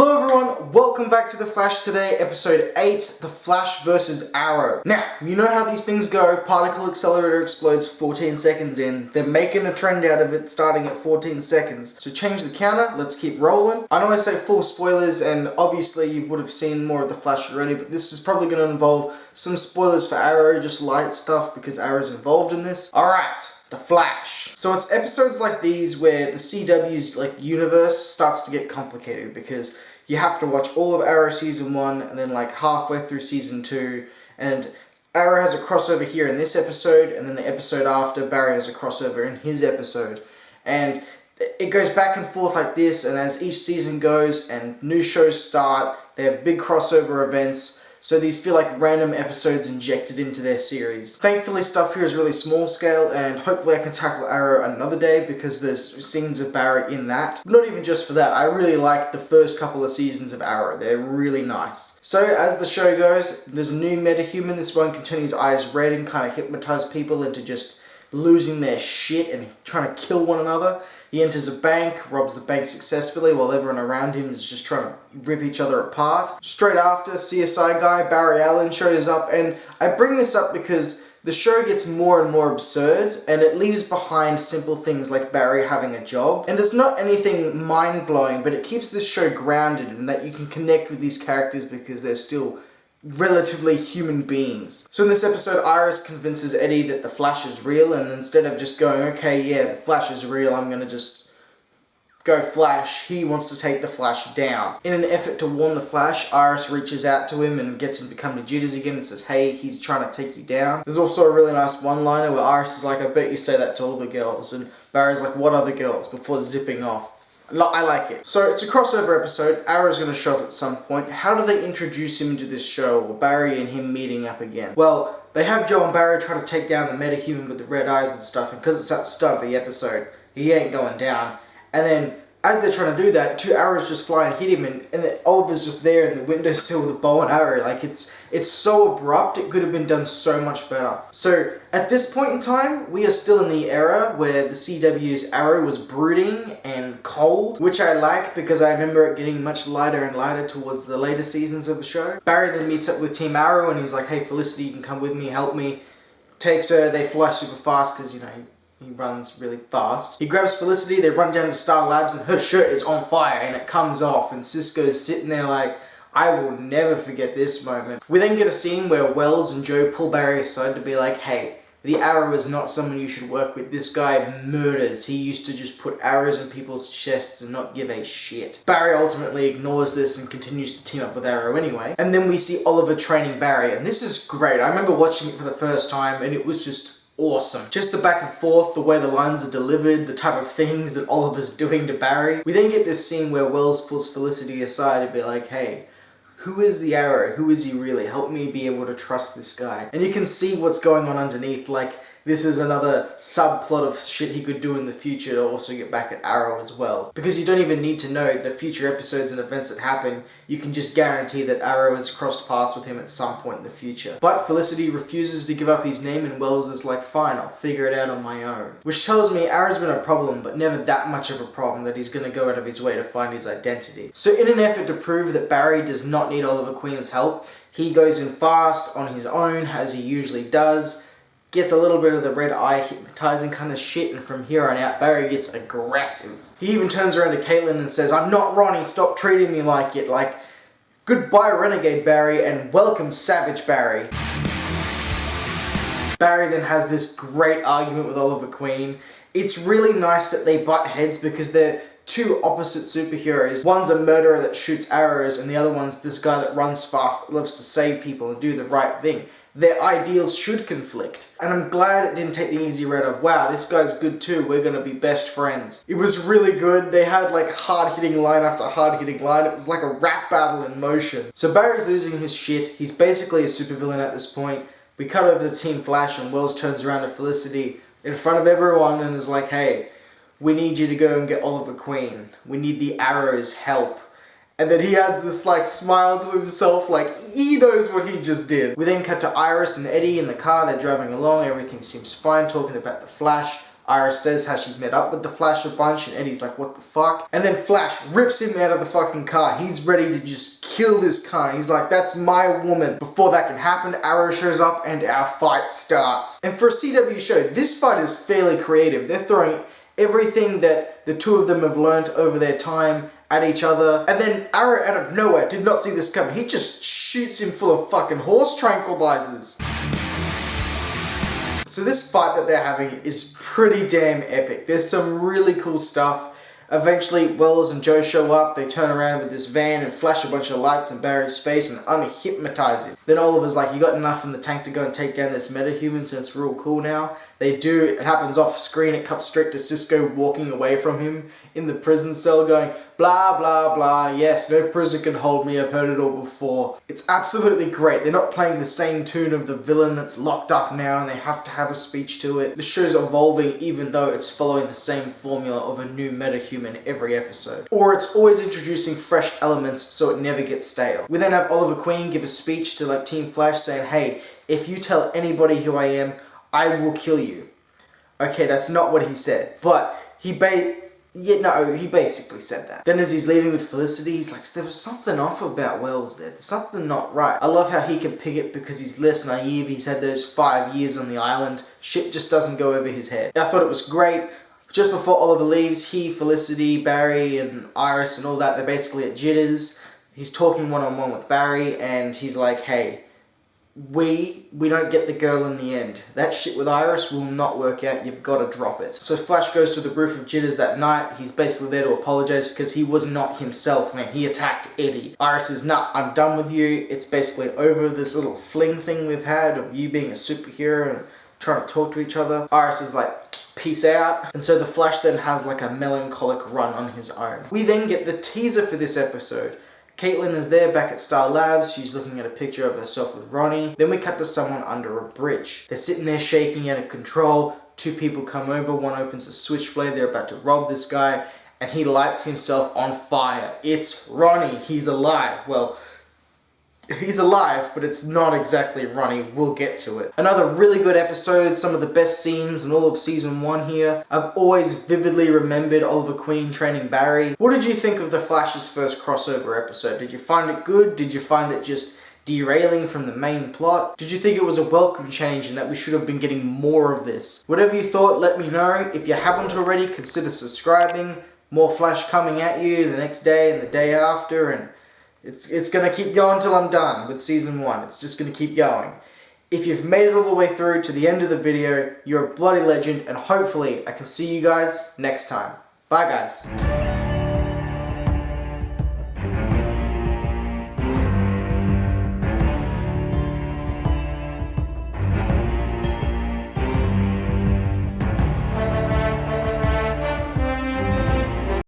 Hello everyone, welcome back to The Flash today, episode 8, The Flash vs. Arrow. Now, you know how these things go, particle accelerator explodes 14 seconds in, they're making a trend out of it starting at 14 seconds. So change the counter, let's keep rolling. I know I say full spoilers and obviously you would have seen more of The Flash already, but this is probably going to involve some spoilers for Arrow, just light stuff because Arrow's involved in this. Alright. The Flash. So it's episodes like these where the CW's universe starts to get complicated because you have to watch all of Arrow season 1 and then halfway through season 2, and Arrow has a crossover here in this episode, and then the episode after Barry has a crossover in his episode, and it goes back and forth like this. And as each season goes and new shows start, they have big crossover events. So these feel like random episodes injected into their series. Thankfully stuff here is really small scale, and hopefully I can tackle Arrow another day because there's scenes of Barry in that. But not even just for that, I really like the first couple of seasons of Arrow. They're really nice. So as the show goes, there's a new metahuman. This one can turn his eyes red and kind of hypnotize people into just losing their shit and trying to kill one another. He enters a bank, robs the bank successfully while everyone around him is just trying to rip each other apart. Straight after, CSI guy Barry Allen shows up, and I bring this up because the show gets more and more absurd, and it leaves behind simple things like Barry having a job. And it's not anything mind-blowing, but it keeps this show grounded in that you can connect with these characters because they're still relatively human beings. So in this episode, Iris convinces Eddie that the Flash is real, and instead of just going, okay, yeah, the Flash is real, I'm gonna just go Flash, he wants to take the Flash down. In an effort to warn the Flash, Iris reaches out to him and gets him to come to jitters again and says, hey, he's trying to take you down. There's also a really nice one-liner where Iris is like, I bet you say that to all the girls, and Barry's like, what other girls? Before zipping off. I like it. So it's a crossover episode. Arrow's going to show up at some point. How do they introduce him into this show, or Barry and him meeting up again? Well, they have Joe and Barry try to take down the metahuman with the red eyes and stuff, and because it's at the start of the episode, he ain't going down. And then, as they're trying to do that, two arrows just fly and hit him, and then Oliver's just there in the windowsill with a bow and arrow. It's so abrupt, it could have been done so much better. So, at this point in time, we are still in the era where the CW's Arrow was brooding and cold, which I like because I remember it getting much lighter and lighter towards the later seasons of the show. Barry then meets up with Team Arrow and he's like, hey Felicity, you can come with me, help me. Takes her, they fly super fast because, he runs really fast. He grabs Felicity, they run down to Star Labs, and her shirt is on fire and it comes off, and Cisco's sitting there like, I will never forget this moment. We then get a scene where Wells and Joe pull Barry aside to be like, hey, the Arrow is not someone you should work with. This guy murders. He used to just put arrows in people's chests and not give a shit. Barry ultimately ignores this and continues to team up with Arrow anyway. And then we see Oliver training Barry, and this is great. I remember watching it for the first time and it was just awesome. Just the back and forth, the way the lines are delivered, the type of things that Oliver's doing to Barry. We then get this scene where Wells pulls Felicity aside and be like, hey, who is the Arrow? Who is he really? Help me be able to trust this guy. And you can see what's going on underneath, this is another subplot of shit he could do in the future to also get back at Arrow as well. Because you don't even need to know the future episodes and events that happen, you can just guarantee that Arrow has crossed paths with him at some point in the future. But Felicity refuses to give up his name, and Wells is like, fine, I'll figure it out on my own. Which tells me Arrow's been a problem, but never that much of a problem that he's going to go out of his way to find his identity. So in an effort to prove that Barry does not need Oliver Queen's help, he goes in fast on his own, as he usually does, gets a little bit of the red eye hypnotizing kind of shit, and from here on out, Barry gets aggressive. He even turns around to Caitlin and says, I'm not Ronnie, stop treating me like it. Goodbye Renegade Barry, and welcome Savage Barry. Barry then has this great argument with Oliver Queen. It's really nice that they butt heads because they're two opposite superheroes. One's a murderer that shoots arrows, and the other one's this guy that runs fast, that loves to save people and do the right thing. Their ideals should conflict. And I'm glad it didn't take the easy route of, wow, this guy's good too, we're gonna be best friends. It was really good. They had hard-hitting line after hard-hitting line. It was like a rap battle in motion. So Barry's losing his shit. He's basically a supervillain at this point. We cut over to Team Flash and Wells turns around to Felicity in front of everyone and is like, hey, we need you to go and get Oliver Queen. We need the Arrow's help. And then he has this smile to himself, he knows what he just did. We then cut to Iris and Eddie in the car, they're driving along, everything seems fine, talking about the Flash. Iris says how she's met up with the Flash a bunch, and Eddie's like, what the fuck? And then Flash rips him out of the fucking car. He's ready to just kill this car. He's like, that's my woman. Before that can happen, Arrow shows up and our fight starts. And for a CW show, this fight is fairly creative. They're throwing everything that the two of them have learned over their time at each other. And then Arrow, out of nowhere, did not see this coming. He just shoots him full of fucking horse tranquilizers. So this fight that they're having is pretty damn epic. There's some really cool stuff. Eventually, Wells and Joe show up. They turn around with this van and flash a bunch of lights in Barry's face and unhypnotize him. Then Oliver's like, you got enough in the tank to go and take down this metahuman, so it's real cool now. They do. It happens off screen. It cuts straight to Cisco walking away from him in the prison cell going, blah, blah, blah. Yes, no prison can hold me. I've heard it all before. It's absolutely great. They're not playing the same tune of the villain that's locked up now and they have to have a speech to it. The show's evolving even though it's following the same formula of a new metahuman every episode. Or it's always introducing fresh elements so it never gets stale. We then have Oliver Queen give a speech to like Team Flash saying, hey, if you tell anybody who I am, I will kill you. Okay, that's not what he said, but he basically said that. Then as he's leaving with Felicity, he's like, there was something off about Wells there. There's something not right. I love how he can pick it because he's less naive. He's had those 5 years on the island. Shit just doesn't go over his head. I thought it was great. Just before Oliver leaves, he, Felicity, Barry, and Iris and all that, they're basically at Jitters. He's talking one-on-one with Barry, and he's like, hey, we don't get the girl in the end. That shit with Iris will not work out. You've got to drop it. So Flash goes to the roof of Jitters that night. He's basically there to apologize because he was not himself, man. He attacked Eddie. Iris is, nah, I'm done with you. It's basically over, this little fling thing we've had of you being a superhero and trying to talk to each other. Iris is like, peace out. And so the Flash then has like a melancholic run on his own. We then get the teaser for this episode. Caitlin is there back at Star Labs. She's looking at a picture of herself with Ronnie. Then we cut to someone under a bridge. They're sitting there shaking out of control. Two people come over. One opens a switchblade. They're about to rob this guy. And he lights himself on fire. It's Ronnie. He's alive. Well, he's alive, but it's not exactly Ronnie. We'll get to it. Another really good episode. Some of the best scenes in all of season 1 here. I've always vividly remembered Oliver Queen training Barry. What did you think of the Flash's first crossover episode? Did you find it good? Did you find it just derailing from the main plot? Did you think it was a welcome change and that we should have been getting more of this? Whatever you thought, let me know. If you haven't already, consider subscribing. More Flash coming at you the next day and the day after, and it's going to keep going till I'm done with season 1. It's just going to keep going. If you've made it all the way through to the end of the video, you're a bloody legend, and hopefully I can see you guys next time. Bye guys.